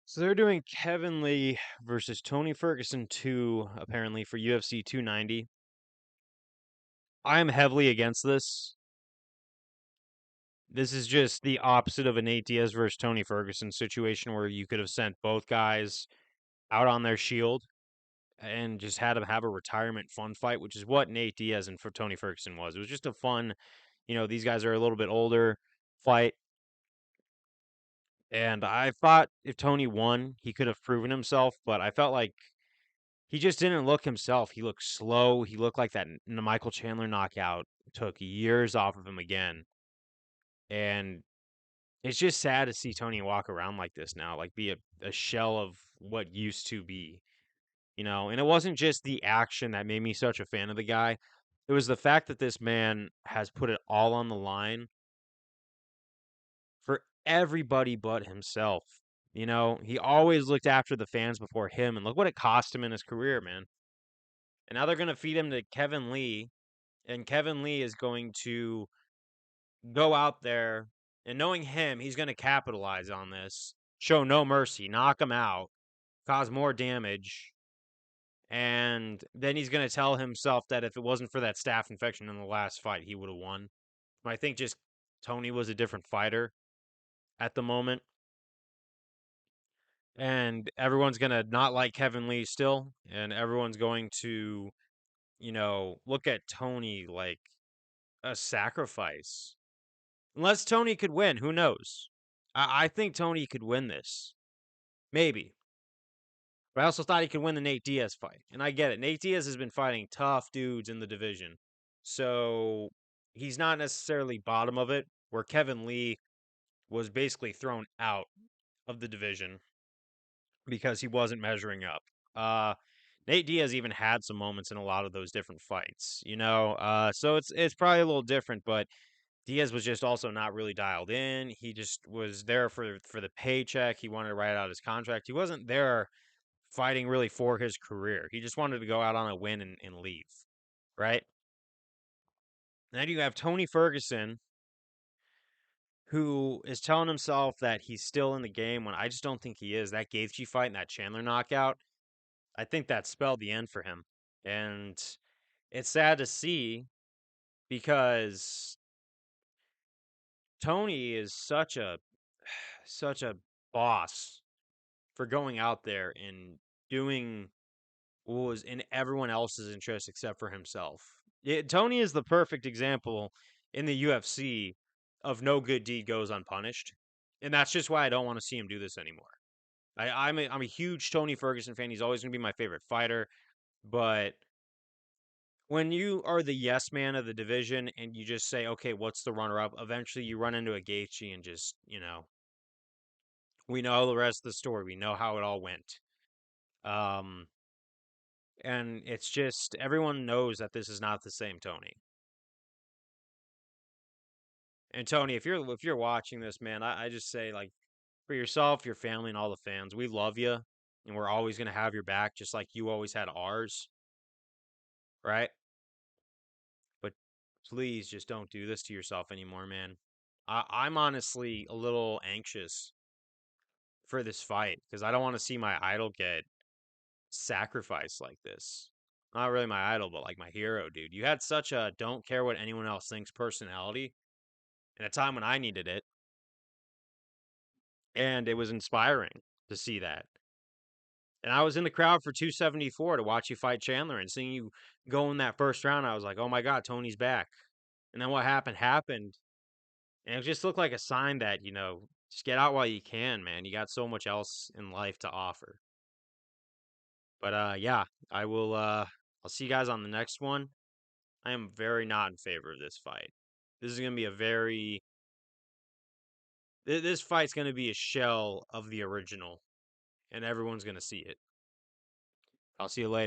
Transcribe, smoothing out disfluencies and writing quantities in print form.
So they're doing Kevin Lee versus Tony Ferguson 2, apparently, for UFC 290. I am heavily against this. This is just the opposite of a Nate Diaz versus Tony Ferguson situation where you could have sent both guys out on their shield and just had them have a retirement fun fight, which is what Nate Diaz and for Tony Ferguson was. It was just a fun, these guys are a little bit older fight. And I thought if Tony won, he could have proven himself, but I felt like he just didn't look himself. He looked slow. He looked like that Michael Chandler knockout took years off of him again. And it's just sad to see Tony walk around like this now, like be a shell of what used to be, And it wasn't just the action that made me such a fan of the guy. It was the fact that this man has put it all on the line for everybody but himself. He always looked after the fans before him, and look what it cost him in his career, man. And now they're going to feed him to Kevin Lee, and Kevin Lee is going to go out there, and knowing him, he's going to capitalize on this, show no mercy, knock him out, cause more damage, and then he's going to tell himself that if it wasn't for that staph infection in the last fight, he would have won. I think just Tony was a different fighter at the moment, and everyone's going to not like Kevin Lee still, and everyone's going to, look at Tony like a sacrifice. Unless Tony could win, who knows? I think Tony could win this. Maybe. But I also thought he could win the Nate Diaz fight. And I get it. Nate Diaz has been fighting tough dudes in the division. So he's not necessarily bottom of it, where Kevin Lee was basically thrown out of the division because he wasn't measuring up. Nate Diaz even had some moments in a lot of those different fights, so it's probably a little different, but Diaz was just also not really dialed in. He just was there for the paycheck. He wanted to write out his contract. He wasn't there fighting really for his career. He just wanted to go out on a win and leave, right? Then you have Tony Ferguson, who is telling himself that he's still in the game when I just don't think he is. That Gaethje fight and that Chandler knockout, I think that spelled the end for him. And it's sad to see because Tony is such a boss for going out there and doing what was in everyone else's interest except for himself. Tony is the perfect example in the UFC of no good deed goes unpunished. And that's just why I don't want to see him do this anymore. I'm a huge Tony Ferguson fan. He's always going to be my favorite fighter. But when you are the yes man of the division and you just say, okay, what's the runner up? Eventually you run into a Gaethje and just, we know the rest of the story. We know how it all went. Um, and it's just everyone knows that this is not the same Tony. And Tony, if you're watching this, man, I just say like for yourself, your family, and all the fans, we love you, and we're always gonna have your back, just like you always had ours, right? But please just don't do this to yourself anymore, man. I'm honestly a little anxious for this fight because I don't want to see my idol get sacrificed like this. Not really my idol, but like my hero, dude. You had such a don't care what anyone else thinks personality in a time when I needed it, and it was inspiring to see that. And I was in the crowd for 274 to watch you fight Chandler, and seeing you go in that first round, I was like, "Oh my God, Tony's back." And then what happened, and it just looked like a sign that just get out while you can, man. You got so much else in life to offer. But yeah, I will. I'll see you guys on the next one. I am very not in favor of this fight. This is gonna be a very. This fight's gonna be a shell of the original, and everyone's gonna see it. I'll see you later.